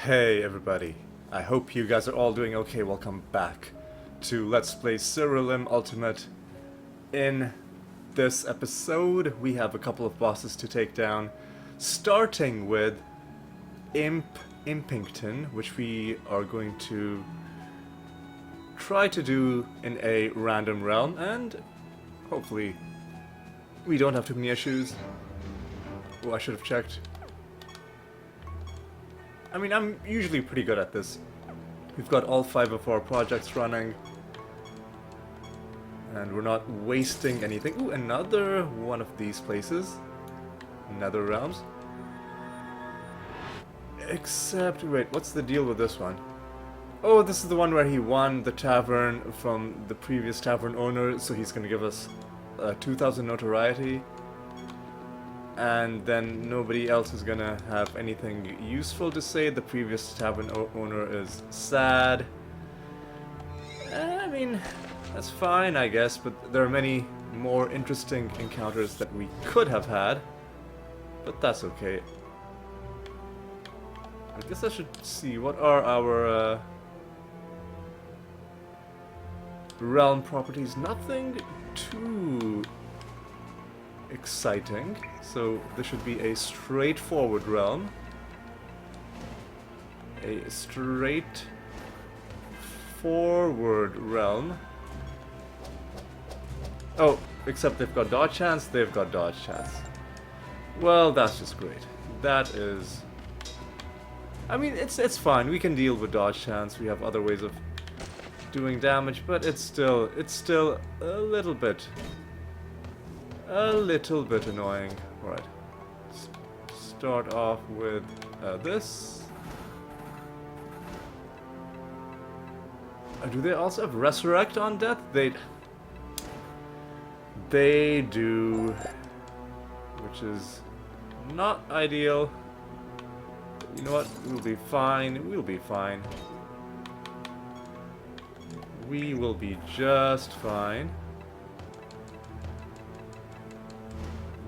Hey everybody, I hope you guys are all doing okay. Welcome back to Let's Play Siralim Ultimate. In this episode, we have a couple of bosses to take down, starting with Imp Impington, which we are going to try to do in a random realm, and hopefully we don't have too many issues. Oh, I should have checked. I mean, I'm usually pretty good at this. We've got all 5 of our projects running. And we're not wasting anything. Ooh, another one of these places. Nether realms. Except, wait, what's the deal with this one? Oh, this is the one where he won the tavern from the previous tavern owner, so he's gonna give us 2,000 notoriety. And then nobody else is gonna have anything useful to say. The previous tavern owner is sad. I mean, that's fine, I guess, but there are many more interesting encounters that we could have had. But that's okay. I guess I should see, what are our realm properties? Nothing too exciting, so this should be a straightforward realm. A straightforward realm. Oh, except they've got dodge chance, they've got dodge chance. Well, that's just great. That is... I mean, it's fine, we can deal with dodge chance, we have other ways of doing damage, but it's still a little bit annoying. Alright. Start off with this. Do they also have resurrect on death? They do, which is not ideal. But you know what? We'll be fine. We'll be fine. We will be just fine.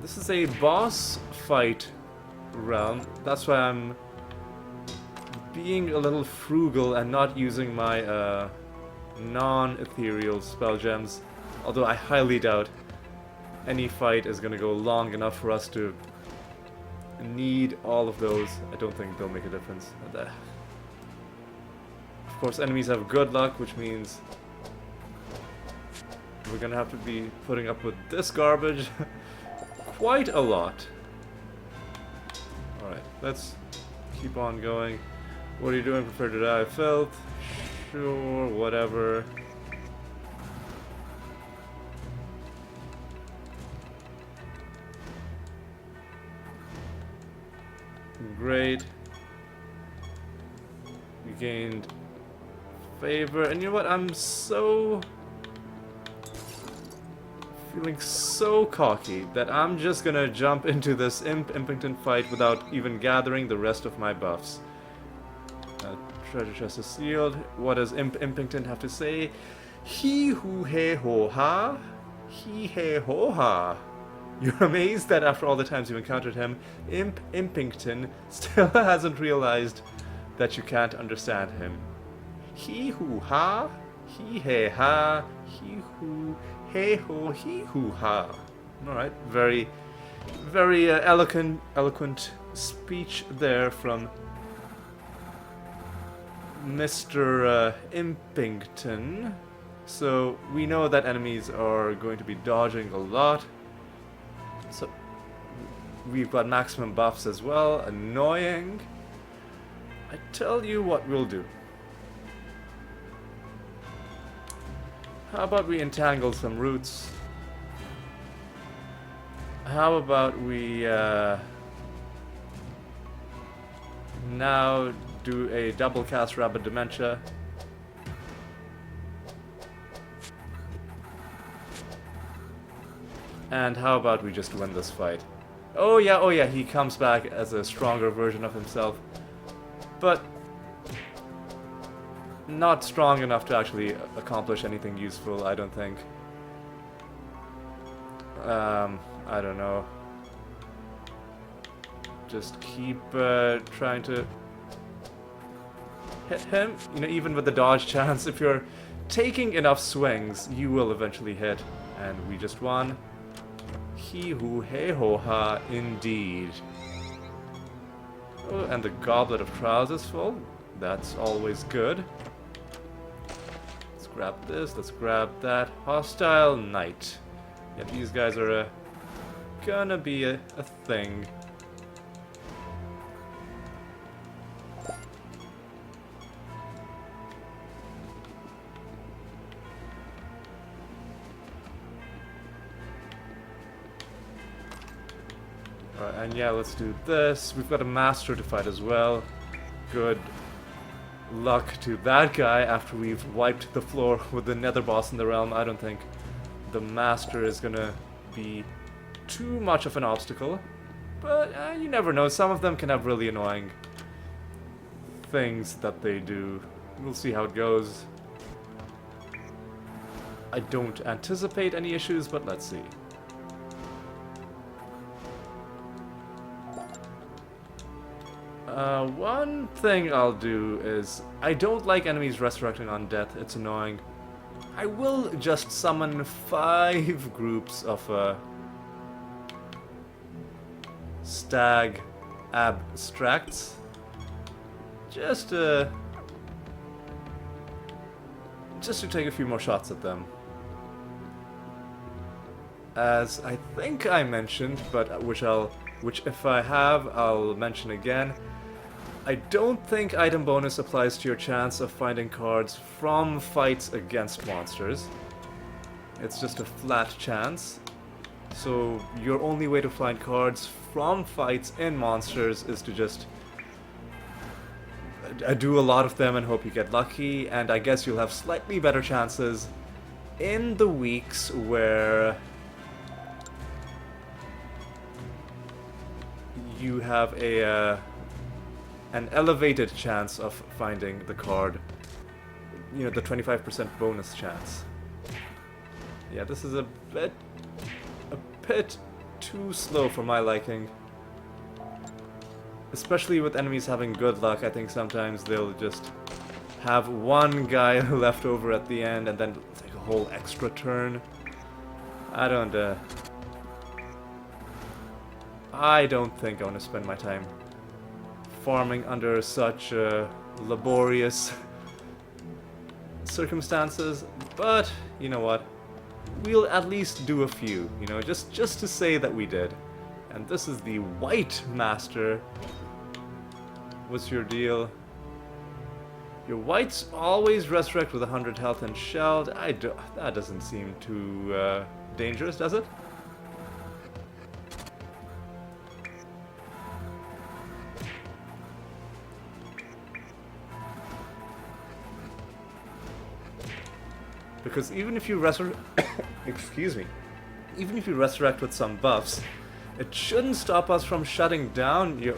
This is a boss fight realm. That's why I'm being a little frugal and not using my non-ethereal spell gems. Although I highly doubt any fight is going to go long enough for us to need all of those. I don't think they'll make a difference. Of course, enemies have good luck, which means we're going to have to be putting up with this garbage. Quite a lot. Alright, let's keep on going. What are you doing? Prefer to die of filth? Sure, whatever. Great. We gained favor, and you know what? I'm feeling so cocky that I'm just gonna jump into this Imp Impington fight without even gathering the rest of my buffs. Treasure chest is sealed. What does Imp Impington have to say? HEE HAY HO HA? HEE HAY HO HA. You're amazed that after all the times you encountered him, Imp Impington still hasn't realized that you can't understand him. Hee hoo ha, hee hey ha, hee hoo hey ho hee hoo ha. Alright, very eloquent speech there from Mr. Impington. So we know that enemies are going to be dodging a lot. So we've got maximum buffs as well. Annoying. I tell you what we'll do. How about we entangle some roots? How about we now do a double cast Rapid Dementia? And how about we just win this fight? Oh yeah, he comes back as a stronger version of himself. But not strong enough to actually accomplish anything useful, I don't think. I don't know. Just keep trying to hit him. You know, even with the dodge chance, if you're taking enough swings, you will eventually hit. And we just won. He Who Hey Ho Ha, indeed. Oh, and the Goblet of Trials is full. That's always good. Let's grab this, let's grab that. Hostile Knight. Yeah, these guys are gonna be a thing. Alright, and yeah, let's do this. We've got a master to fight as well. Good luck to that guy after we've wiped the floor with the nether boss in the realm. I don't think the master is gonna be too much of an obstacle. But you never know. Some of them can have really annoying things that they do. We'll see how it goes. I don't anticipate any issues, but let's see. One thing I'll do is, I don't like enemies resurrecting on death, it's annoying. I will just summon 5 groups of stag abstracts. Just to take a few more shots at them. As I think I mentioned, but which if I have, I'll mention again. I don't think item bonus applies to your chance of finding cards from fights against monsters. It's just a flat chance. So your only way to find cards from fights in monsters is to just do a lot of them and hope you get lucky, and I guess you'll have slightly better chances in the weeks where you have an elevated chance of finding the card. You know, the 25% bonus chance. Yeah, this is a bit too slow for my liking. Especially with enemies having good luck, I think sometimes they'll just have one guy left over at the end and then take a whole extra turn. I don't think I want to spend my time farming under such laborious circumstances, but you know what? We'll at least do a few, you know, just to say that we did. And this is the White Master. What's your deal? Your whites always resurrect with 100 health and shelled. That doesn't seem too dangerous, does it? Because even if you excuse me, even if you resurrect with some buffs, it shouldn't stop us from shutting down your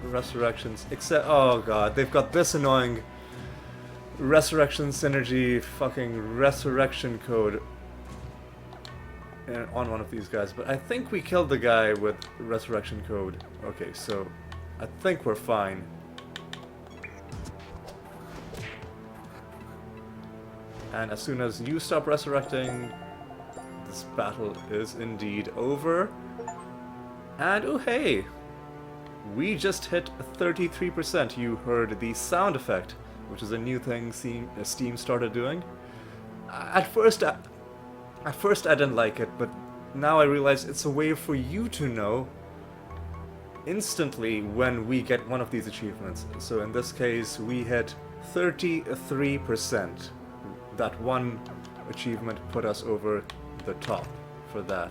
resurrections. Except, oh god, they've got this annoying resurrection synergy fucking resurrection code on one of these guys. But I think we killed the guy with resurrection code. Okay, so I think we're fine. And as soon as you stop resurrecting, this battle is indeed over. And oh hey, we just hit 33%. You heard the sound effect, which is a new thing Steam started doing. At first I didn't like it, but now I realize it's a way for you to know instantly when we get one of these achievements. So in this case, we hit 33%. That one achievement put us over the top for that.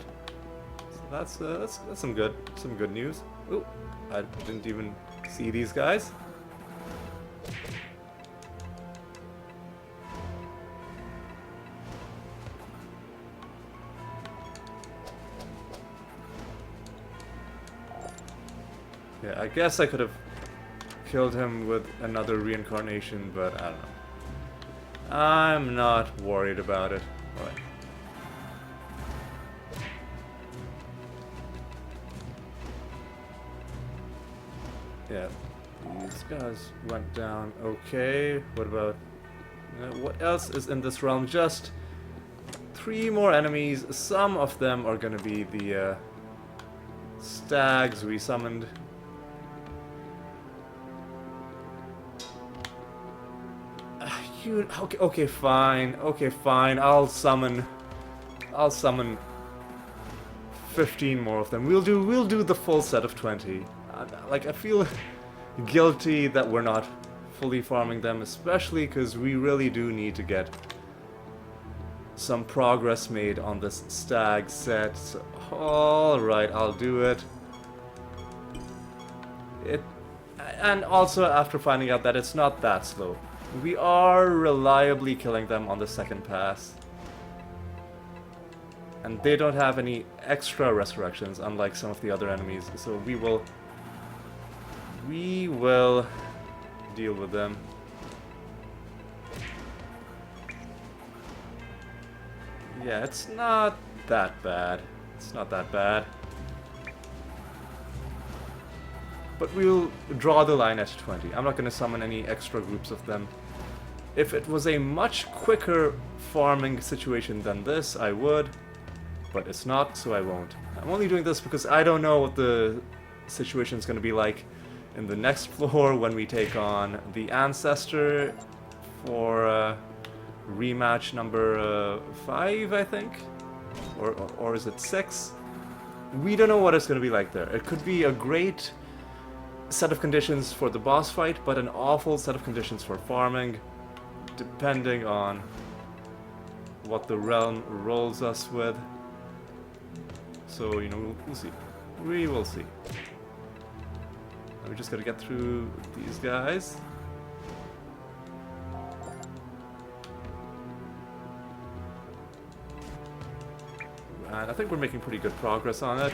So that's some good news. Ooh, I didn't even see these guys. Yeah, I guess I could have killed him with another reincarnation, but I don't know. I'm not worried about it. Alright. Yeah. These guys went down okay. What about... what else is in this realm? Just 3 more enemies. Some of them are gonna be the stags we summoned. Okay, fine. Okay, fine. I'll summon 15 more of them. We'll do the full set of 20. Like, I feel guilty that we're not fully farming them, especially because we really do need to get some progress made on this stag set. So, alright, I'll do it. And also, after finding out that it's not that slow, we are reliably killing them on the second pass. And they don't have any extra resurrections, unlike some of the other enemies, so we will deal with them. Yeah, it's not that bad. It's not that bad. But we'll draw the line at 20. I'm not going to summon any extra groups of them. If it was a much quicker farming situation than this, I would. But it's not, so I won't. I'm only doing this because I don't know what the situation is going to be like in the next floor when we take on the Ancestor for rematch number 5, I think? Or is it 6? We don't know what it's going to be like there. It could be a great set of conditions for the boss fight, but an awful set of conditions for farming, depending on what the realm rolls us with. So, you know, we'll see. We will see. We just gotta get through these guys. And I think we're making pretty good progress on it.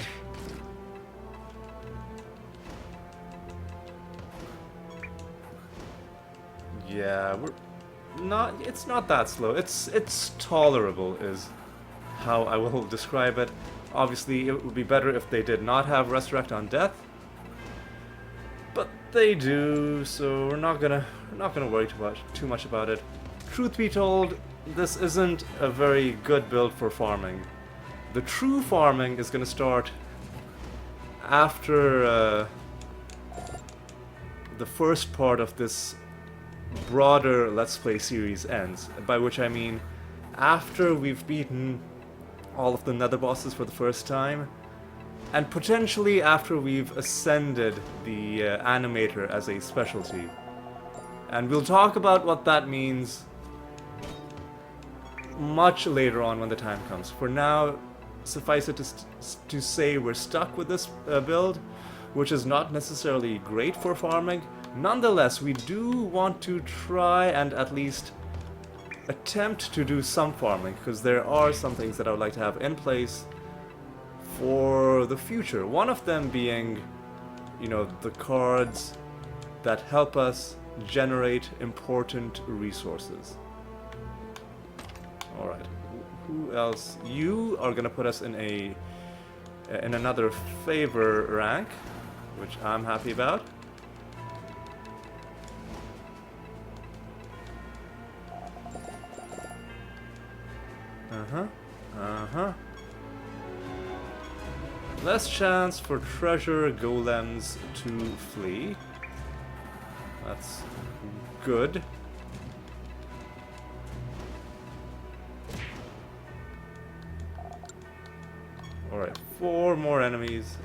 Yeah, it's not that slow. It's tolerable is how I will describe it. Obviously, it would be better if they did not have Resurrect on Death. But they do, so we're not gonna worry too much about it. Truth be told, this isn't a very good build for farming. The true farming is gonna start after the first part of this broader Let's Play series ends, by which I mean after we've beaten all of the nether bosses for the first time, and potentially after we've ascended the animator as a specialty. And we'll talk about what that means much later on when the time comes. For now, suffice it to say we're stuck with this build, which is not necessarily great for farming. Nonetheless, we do want to try and at least attempt to do some farming, because there are some things that I would like to have in place for the future. One of them being, you know, the cards that help us generate important resources. Alright, who else? You are gonna put us in another favor rank, which I'm happy about. Less chance for treasure golems to flee. That's good. Alright, 4 more enemies.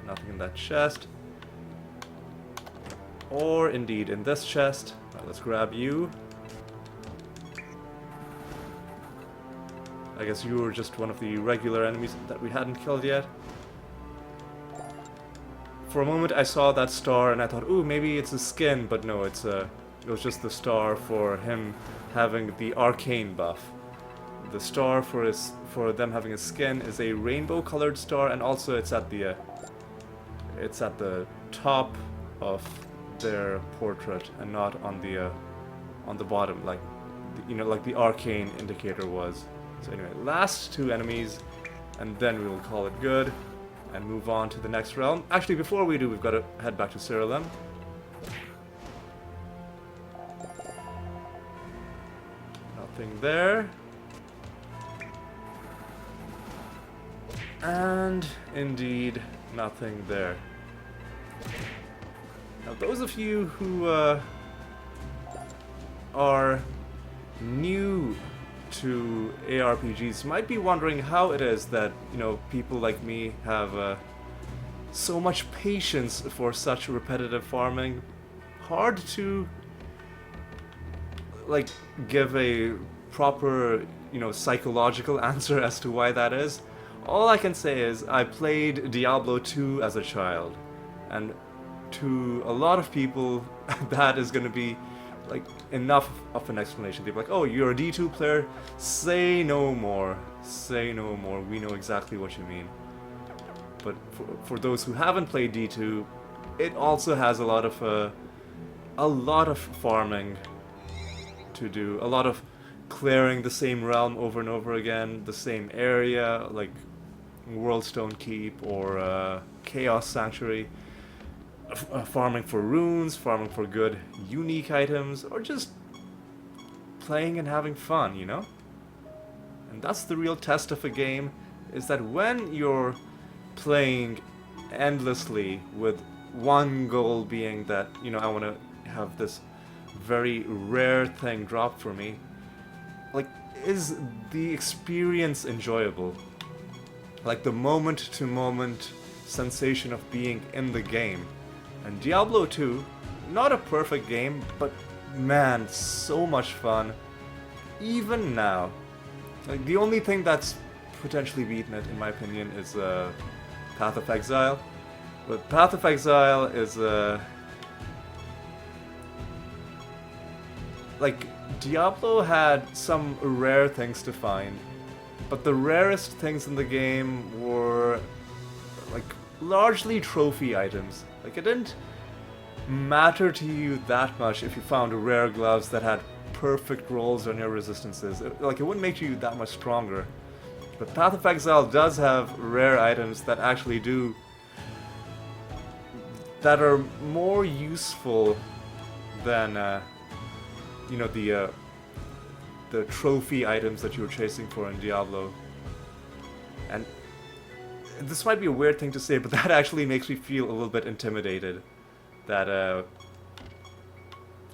Nothing in that chest. Or indeed in this chest. Right, let's grab you. I guess you were just one of the regular enemies that we hadn't killed yet. For a moment I saw that star and I thought, ooh, maybe it's a skin, but no, it was just the star for him having the arcane buff. The star for them having a skin is a rainbow-colored star, and also it's at the top of their portrait and not on the bottom, like like the arcane indicator was. So anyway, last 2 enemies, and then we will call it good and move on to the next realm. Actually, before we do, we've got to head back to Siralim. Nothing there. And indeed, nothing there. Now, those of you who are new to ARPGs might be wondering how it is that, you know, people like me have so much patience for such repetitive farming. Hard to, like, give a proper, you know, psychological answer as to why that is. All I can say is I played Diablo 2 as a child, and to a lot of people that is going to be like enough of an explanation. They're like, oh, you're a D2 player? Say no more. Say no more. We know exactly what you mean. But for those who haven't played D2, it also has a lot of farming to do, a lot of clearing the same realm over and over again, the same area, like Worldstone Keep or Chaos Sanctuary, farming for runes, farming for good unique items, or just playing and having fun, you know? And that's the real test of a game, is that when you're playing endlessly with one goal being that, you know, I want to have this very rare thing drop for me, like, is the experience enjoyable? Like the moment-to-moment sensation of being in the game. And Diablo 2, not a perfect game, but man, so much fun. Even now. Like, the only thing that's potentially beaten it, in my opinion, is Path of Exile. But Path of Exile is like, Diablo had some rare things to find, but the rarest things in the game were like largely trophy items. Like, it didn't matter to you that much if you found rare gloves that had perfect rolls on your resistances. It wouldn't make you that much stronger. But Path of Exile does have rare items that actually do, that are more useful than you know, the trophy items that you were chasing for in Diablo. And this might be a weird thing to say, but that actually makes me feel a little bit intimidated. That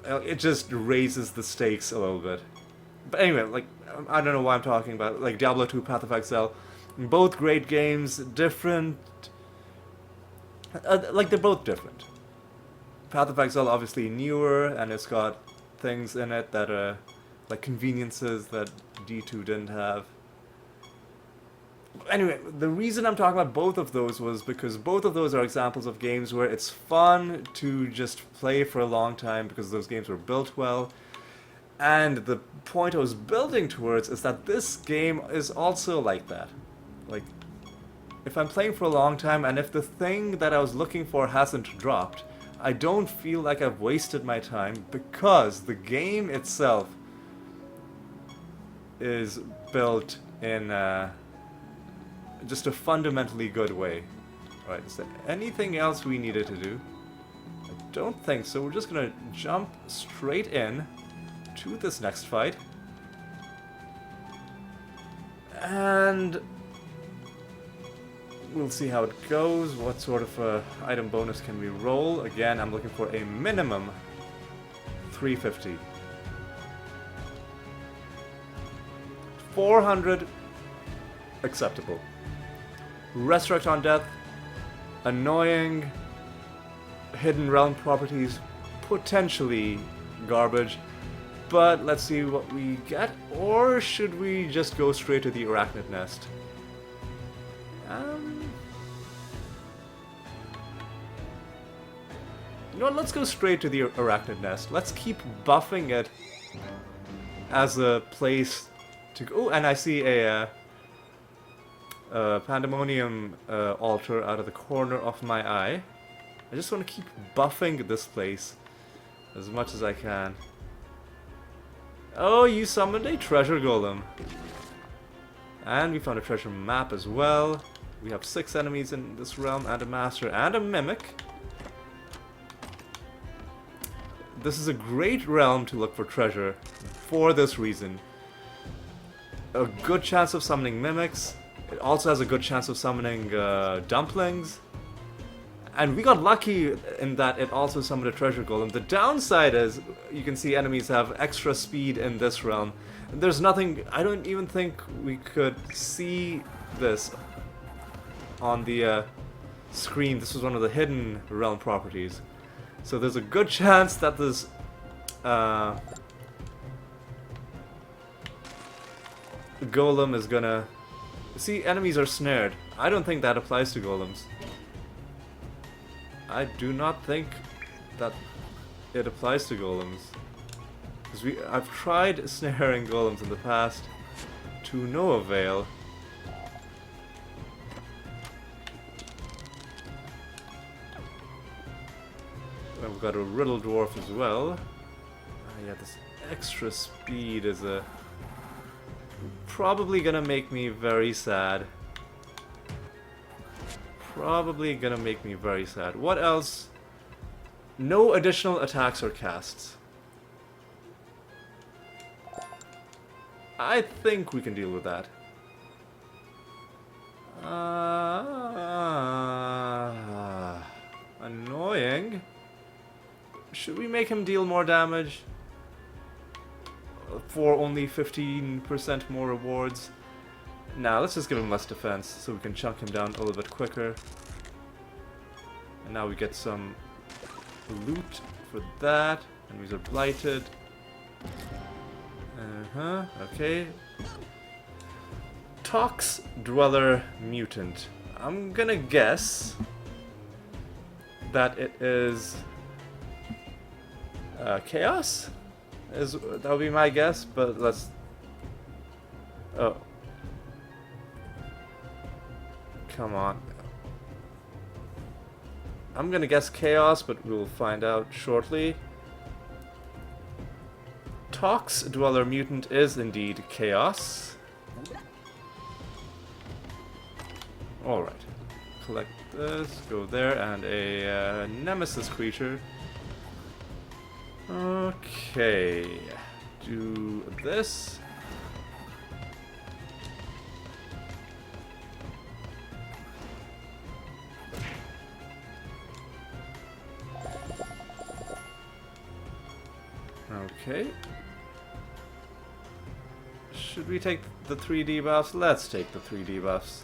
it just raises the stakes a little bit. But anyway, like, I don't know why I'm talking about, like, Diablo 2, Path of Exile. Both great games, different. Like, they're both different. Path of Exile obviously newer, and it's got things in it that are like conveniences that D2 didn't have. Anyway, the reason I'm talking about both of those was because both of those are examples of games where it's fun to just play for a long time because those games were built well. And the point I was building towards is that this game is also like that. Like, if I'm playing for a long time and if the thing that I was looking for hasn't dropped, I don't feel like I've wasted my time because the game itself is built in just a fundamentally good way. Alright, is there anything else we needed to do? I don't think so. We're just gonna jump straight in to this next fight. And we'll see how it goes. What sort of item bonus can we roll? Again, I'm looking for a minimum 350. 400, acceptable. Resurrect on Death, annoying. Hidden Realm properties, potentially garbage. But let's see what we get. Or should we just go straight to the Arachnid Nest? You know what, let's go straight to the Arachnid Nest. Let's keep buffing it as a place to go. Oh, and I see a Pandemonium altar out of the corner of my eye. I just want to keep buffing this place as much as I can. Oh, you summoned a treasure golem. And we found a treasure map as well. We have 6 enemies in this realm, and a master, and a mimic. This is a great realm to look for treasure, for this reason. a good chance of summoning mimics. It also has a good chance of summoning dumplings. And we got lucky in that it also summoned a treasure golem. The downside is, you can see enemies have extra speed in this realm. There's nothing, I don't even think we could see this on the screen. This was one of the hidden realm properties. So there's a good chance that this golem is gonna... See, enemies are snared. I don't think that applies to golems. I do not think that it applies to golems. Because I've tried snaring golems in the past to no avail. And we've got a riddle dwarf as well. Yeah, this extra speed is probably gonna make me very sad. Probably gonna make me very sad. What else? No additional attacks or casts. I think we can deal with that. Annoying. Should we make him deal more damage? For only 15% more rewards? Nah, let's just give him less defense so we can chunk him down a little bit quicker. And now we get some loot for that. Enemies are blighted. Okay. Tox Dweller Mutant. I'm gonna guess that it is Chaos? That would be my guess, but let's... Oh. Come on. I'm gonna guess Chaos, but we'll find out shortly. Tox Dweller Mutant is indeed Chaos. Alright. Collect this, go there, and a Nemesis creature. Okay. Do this. Okay. Should we take the 3 debuffs? Let's take the 3 debuffs.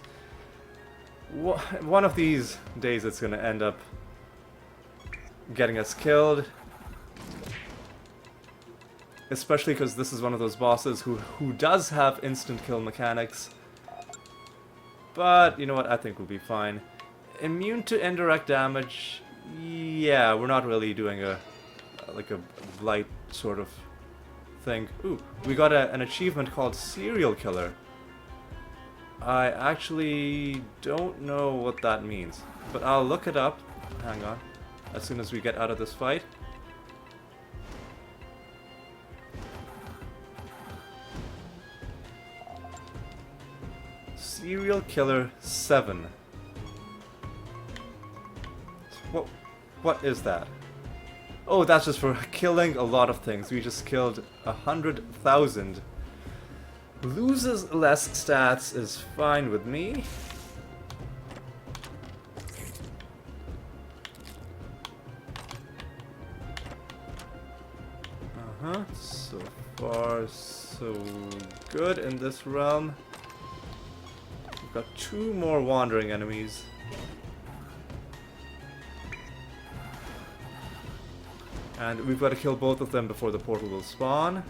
One of these days it's gonna end up getting us killed. Especially because this is one of those bosses who does have instant kill mechanics. But, you know what, I think we'll be fine. Immune to indirect damage, yeah, we're not really doing like a blight sort of thing. Ooh, we got an achievement called Serial Killer. I actually don't know what that means, but I'll look it up. Hang on. As soon as we get out of this fight. Serial Killer 7. What is that? Oh, that's just for killing a lot of things. We just killed 100,000. Loses less stats is fine with me. So far, so good in this realm. We've got 2 more wandering enemies. And we've got to kill both of them before the portal will spawn.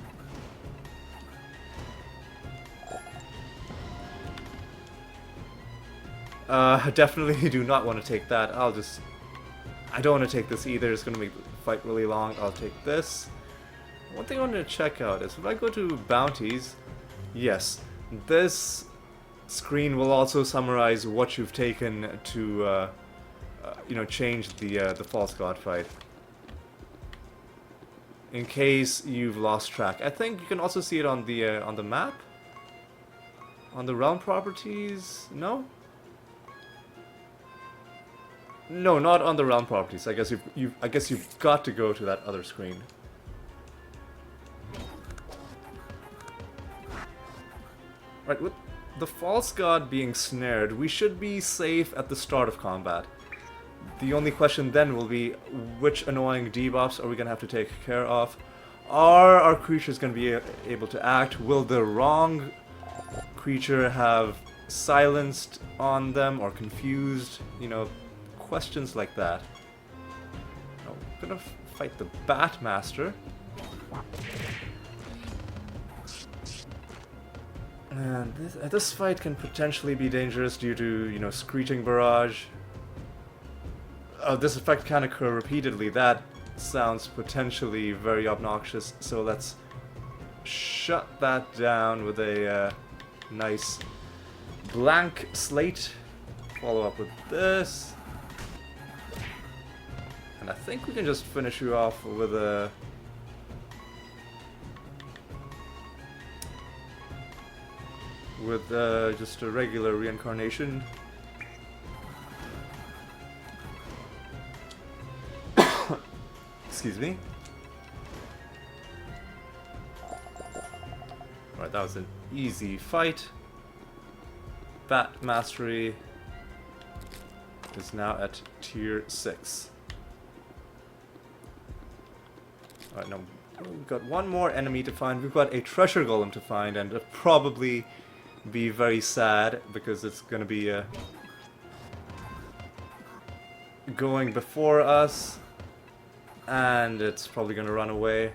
Definitely do not want to take that. I don't want to take this either. It's going to make the fight really long. I'll take this. One thing I wanted to check out is if I go to bounties, yes, this screen will also summarize what you've taken to, you know, change the false god fight. In case you've lost track. I think you can also see it on the map. On the realm properties, no? No, not on the realm properties. I guess you've got to go to that other screen. Right, with the false god being snared, we should be safe at the start of combat. The only question then will be, which annoying debuffs are we going to have to take care of? Are our creatures going to be able to act? Will the wrong creature have silenced on them or confused? You know, questions like that. Oh, I'm going to fight the Batmaster. And this fight can potentially be dangerous due to, you know, Screeching Barrage. This effect can occur repeatedly. That sounds potentially very obnoxious, so let's shut that down with a nice blank slate. Follow up with this. And I think we can just finish you off with a... just a regular reincarnation. Excuse me. Alright, that was an easy fight. Bat Mastery is now at tier 6. Alright, now we've got one more enemy to find. We've got a treasure golem to find, and it'll probably be very sad because it's gonna be going before us, and it's probably gonna run away.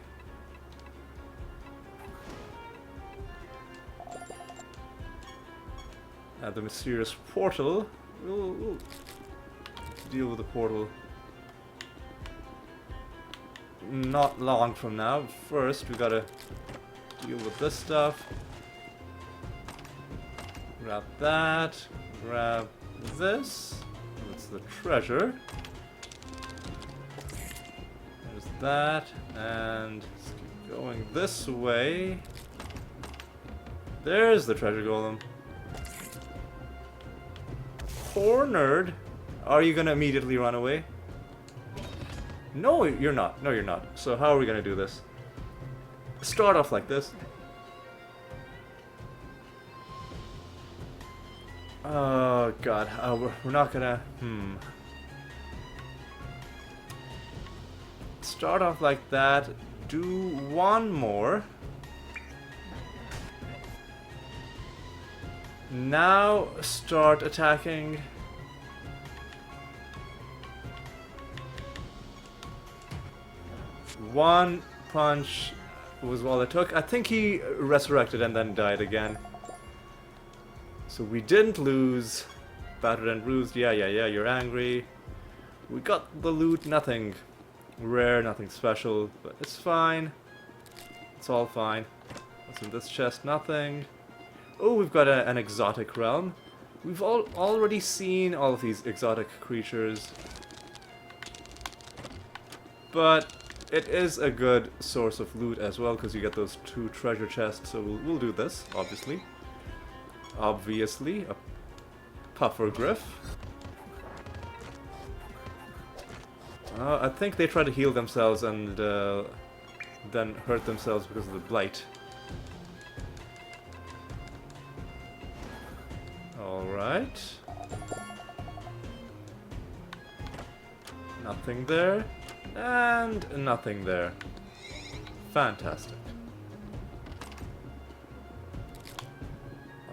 The mysterious portal. We'll deal with the portal not long from now. First, we gotta deal with this stuff. Grab that. Grab this. That's the treasure. There's that. And let's keep going this way. There's the treasure golem. Cornered. Are you gonna immediately run away? No, you're not. No, you're not. So how are we gonna do this? Start off like this. Oh god, we're not gonna... Start off like that. Do one more. Now start attacking. One punch was all it took. I think he resurrected and then died again. So we didn't lose. Battered and bruised. Yeah, you're angry. We got the loot. Nothing rare, nothing special, but it's fine. It's all fine. What's in this chest? Nothing. Oh, we've got an exotic realm. We've already seen all of these exotic creatures. But it is a good source of loot as well, because you get those 2 treasure chests, so we'll do this, obviously. Obviously, a puffer griff. I think they try to heal themselves and then hurt themselves because of the blight. Alright. Nothing there. And nothing there. Fantastic.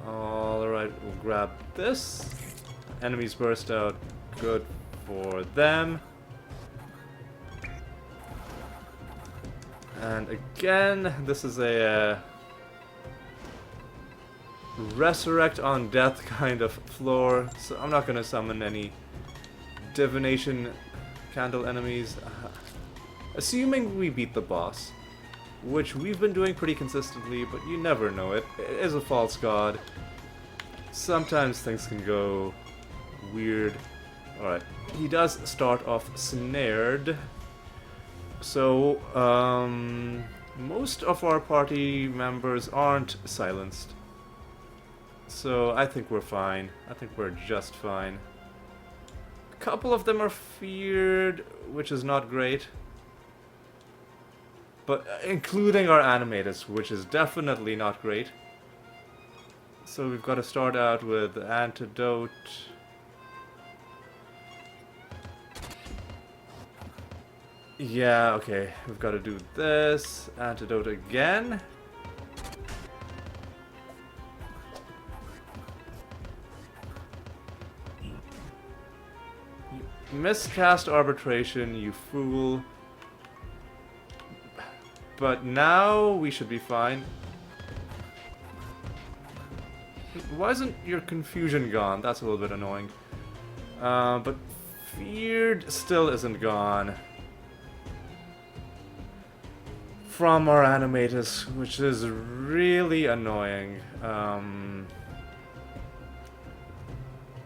Alright, we'll grab this. Enemies burst out. Good for them. And again, this is a resurrect on death kind of floor, so I'm not going to summon any divination candle enemies. Assuming we beat the boss, which we've been doing pretty consistently, but you never know. It is a false god. Sometimes things can go weird. Alright, he does start off snared. So, most of our party members aren't silenced. So, I think we're fine. I think we're just fine. A couple of them are feared, which is not great. But including our animators, which is definitely not great. So we've got to start out with antidote. Yeah, okay. We've got to do this. Antidote again. Miscast arbitration, you fool. But now we should be fine. Why isn't your confusion gone? That's a little bit annoying. But feared still isn't gone. From our animators, which is really annoying.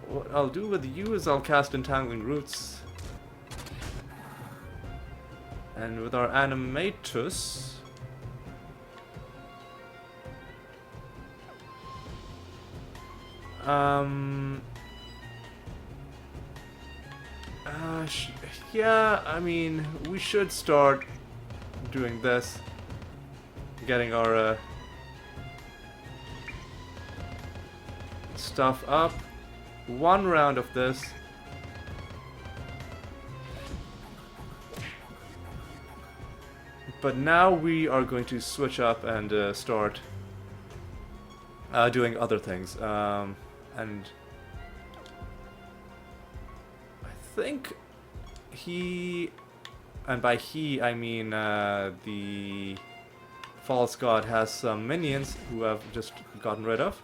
What I'll do with you is I'll cast Entangling Roots. And with our animatus... yeah, I mean, we should start doing this. Getting our stuff up. One round of this. But now we are going to switch up and start doing other things. And I think he, and by he I mean the false god, has some minions who I've just gotten rid of.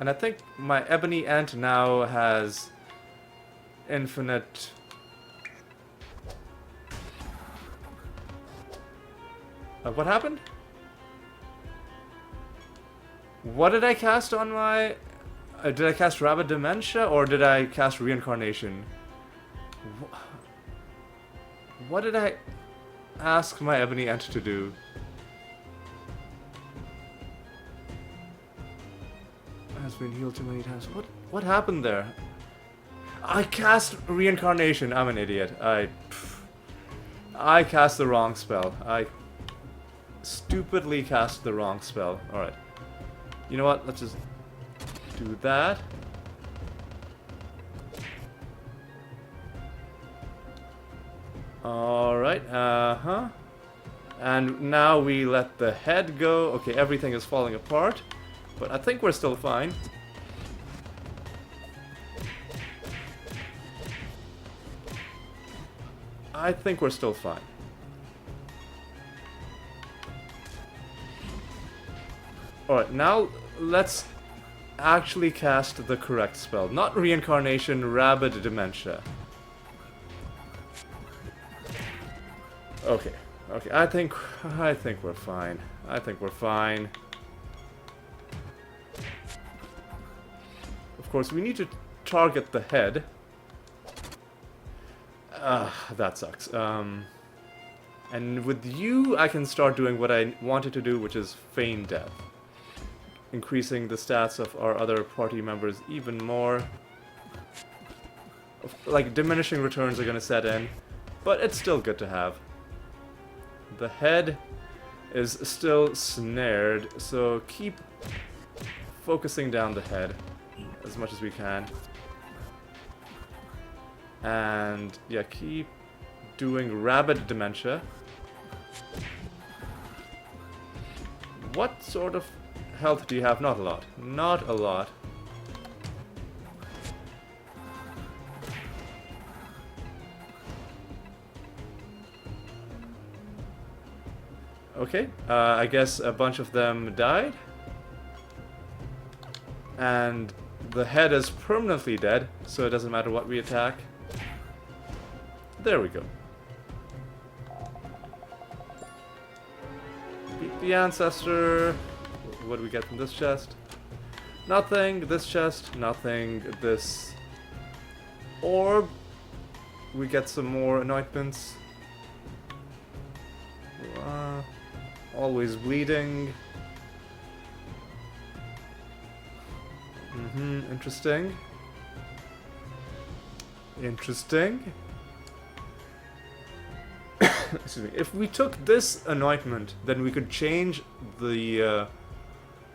And I think my ebony ant now has infinite... what happened? What did I cast on my... did I cast Rabid Dementia or did I cast Reincarnation? What did I ask my ebony ant to do? Has been healed too many times. What happened there? I cast Reincarnation. I'm an idiot. I cast the wrong spell. I stupidly cast the wrong spell. Alright. You know what? Let's just do that. Alright, and now we let the head go. Okay, everything is falling apart. But I think we're still fine. I think we're still fine. Alright, now let's actually cast the correct spell. Not Reincarnation, Rabid Dementia. Okay, okay, I think we're fine. I think we're fine. Of course, we need to target the head. That sucks. And with you, I can start doing what I wanted to do, which is feign death. Increasing the stats of our other party members even more. Like, diminishing returns are gonna set in, but it's still good to have. The head is still snared, so keep focusing down the head as much as we can. And yeah, keep doing Rabid Dementia. What sort of health do you have? Not a lot. Not a lot. Okay, I guess a bunch of them died. And the head is permanently dead, so it doesn't matter what we attack. There we go. Beat the ancestor. What do we get from this chest? Nothing. This chest, nothing. This orb. We get some more anointments. Always bleeding. Interesting. Interesting. Excuse me. If we took this anointment, then we could change the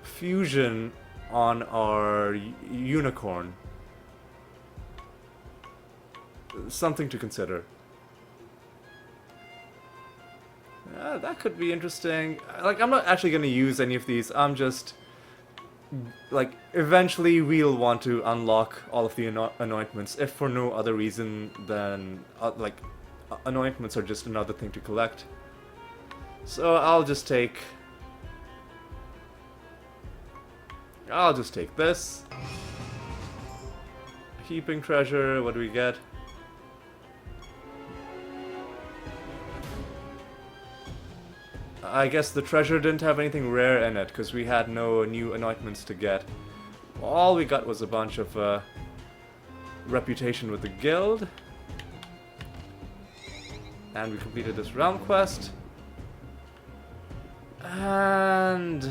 fusion on our unicorn. Something to consider. That could be interesting. Like, I'm not actually going to use any of these. I'm just... Like, eventually we'll want to unlock all of the anointments, if for no other reason than... like, anointments are just another thing to collect. So I'll just take this. Heaping treasure, what do we get? I guess the treasure didn't have anything rare in it, because we had no new anointments to get. All we got was a bunch of reputation with the guild. And we completed this realm quest. And...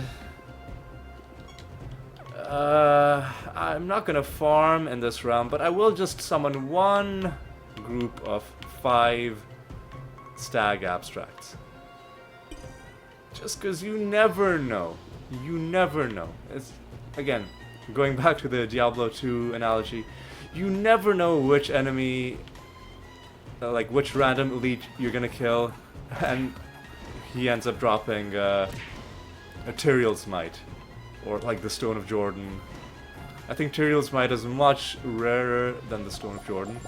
I'm not gonna farm in this realm, but I will just summon one group of 5 stag abstracts. Just because you never know. You never know. It's, again, going back to the Diablo 2 analogy, you never know which enemy, like which random elite you're gonna kill, and he ends up dropping a Tyrael's Might, or like the Stone of Jordan. I think Tyrael's Might is much rarer than the Stone of Jordan.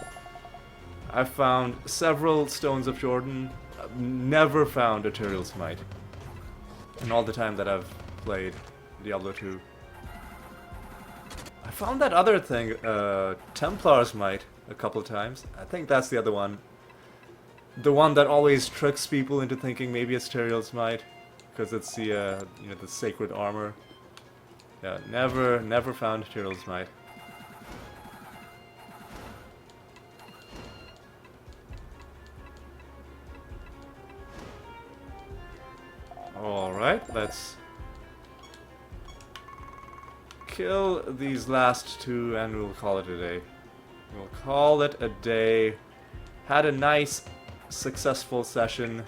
I've found several Stones of Jordan. I've never found a Tyrael's Might in all the time that I've played Diablo 2. I found that other thing, Templar's Might, a couple times. I think that's the other one. The one that always tricks people into thinking maybe it's Tyrael's Might, because it's the, you know, the sacred armor. Yeah, never found Tyrael's Might. Alright, let's kill these last 2 and we'll call it a day. We'll call it a day. Had a nice, successful session.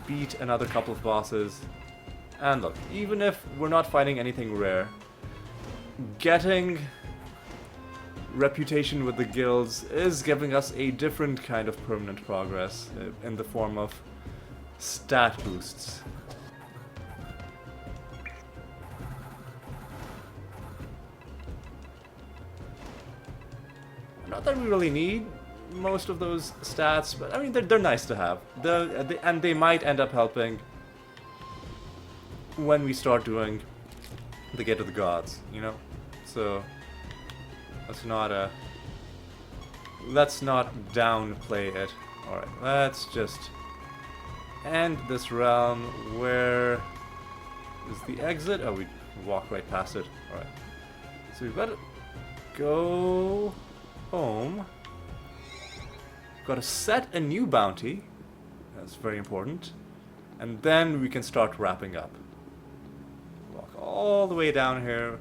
Beat another couple of bosses. And look, even if we're not fighting anything rare, getting reputation with the guilds is giving us a different kind of permanent progress in the form of stat boosts. Not that we really need most of those stats, but I mean they're nice to have. And they might end up helping when we start doing the Gate of the Gods, you know? So let's not downplay it. Alright, let's just end this realm. Where is the exit? Oh, we walk right past it. Alright. So we've got to go home. Got to set a new bounty. That's very important. And then we can start wrapping up. Walk all the way down here.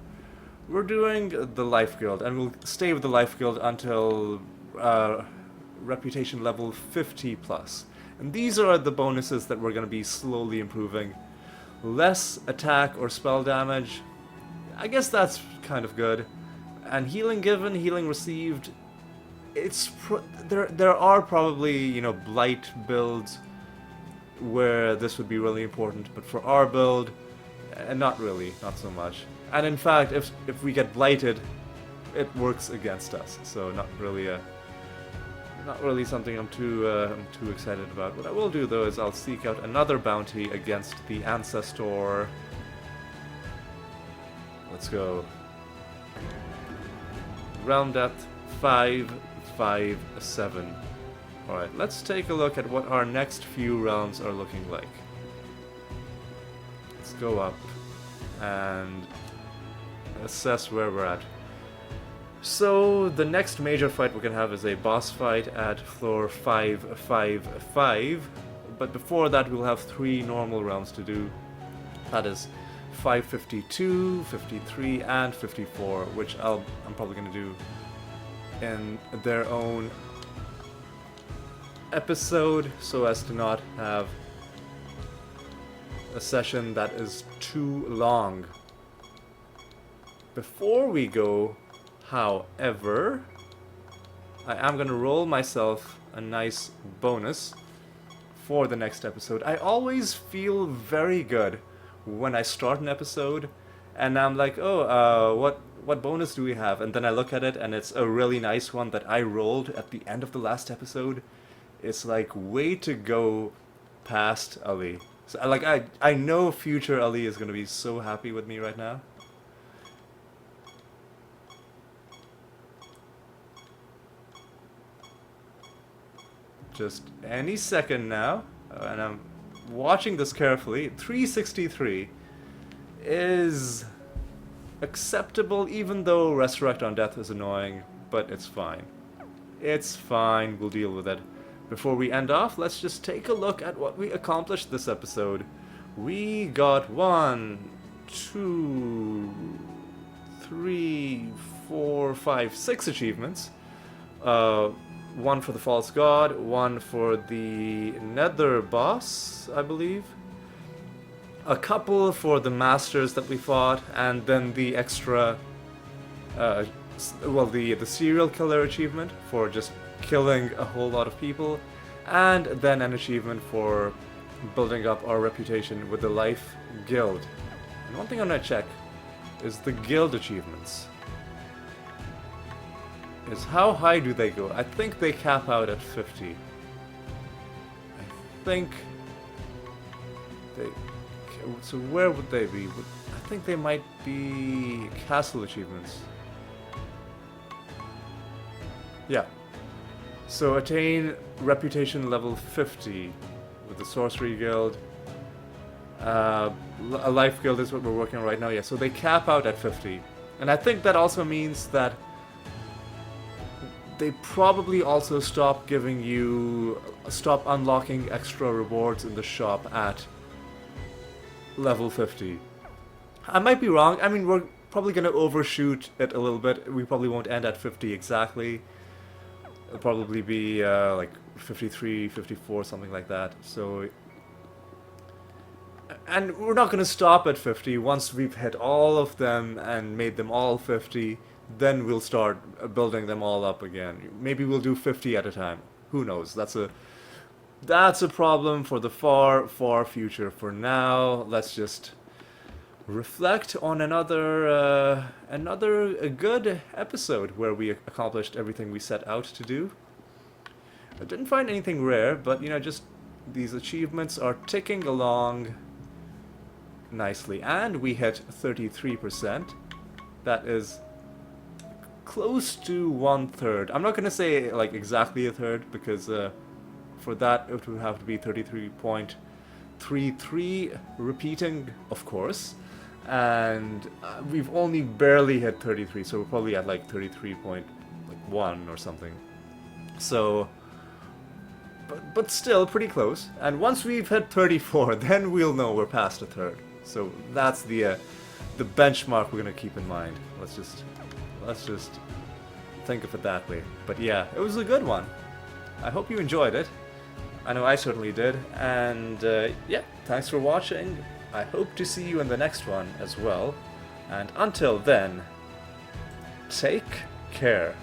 We're doing the Life Guild, and we'll stay with the Life Guild until reputation level 50 plus. And these are the bonuses that we're going to be slowly improving. Less attack or spell damage. I guess that's kind of good. And healing given, healing received. It's there are probably, you know, blight builds where this would be really important, but for our build, not really, not so much. And in fact, if we get blighted, it works against us. So not really something I'm too excited about. What I will do though is I'll seek out another bounty against the Ancestor. Let's go. Realm depth 557. Alright, let's take a look at what our next few realms are looking like. Let's go up and assess where we're at. So, the next major fight we're going to have is a boss fight at floor 555, but before that we'll have 3 normal realms to do. That is 552, 53, and 54, which I'm probably going to do in their own episode, so as to not have a session that is too long. Before we go, however, I am gonna roll myself a nice bonus for the next episode. I always feel very good when I start an episode and I'm like, oh, what bonus do we have? And then I look at it and it's a really nice one that I rolled at the end of the last episode. It's like, way to go, past Ali. So, like, I know future Ali is gonna be so happy with me right now. Just any second now, and I'm watching this carefully. 363 is acceptable, even though Resurrect on Death is annoying, but it's fine. It's fine, we'll deal with it. Before we end off, let's just take a look at what we accomplished this episode. We got 1, 2, 3, 4, 5, 6 achievements. One for the False God, one for the Nether boss, I believe. A couple for the Masters that we fought, and then the extra, well, the serial killer achievement for just killing a whole lot of people, and then an achievement for building up our reputation with the Life Guild. And one thing I'm gonna check is the guild achievements. Is how high do they go? I think they cap out at 50. I think they... So where would they be? I think they might be castle achievements. Yeah. So attain reputation level 50 with the sorcery guild. A life guild is what we're working on right now. Yeah, so they cap out at 50. And I think that also means that they probably also stop unlocking extra rewards in the shop at level 50. I might be wrong. I mean, we're probably going to overshoot it a little bit. We probably won't end at 50 exactly. It'll probably be like 53, 54, something like that. So, and we're not going to stop at 50. Once we've hit all of them and made them all 50, then we'll start building them all up again. Maybe we'll do 50 at a time. Who knows? That's a problem for the far, far future. For now, let's just reflect on another good episode where we accomplished everything we set out to do. I didn't find anything rare, but you know, just these achievements are ticking along nicely, and we hit 33%. That is close to 1/3. I'm not gonna say like exactly a third, because for that it would have to be 33.33 repeating, of course, and we've only barely hit 33, so we're probably at like 33.1 or something. So, but still pretty close. And once we've hit 34, then we'll know we're past a third. So that's the benchmark we're gonna keep in mind. Let's just think of it that way. But yeah, it was a good one. I hope you enjoyed it. I know I certainly did. And yeah, thanks for watching. I hope to see you in the next one as well. And until then, take care.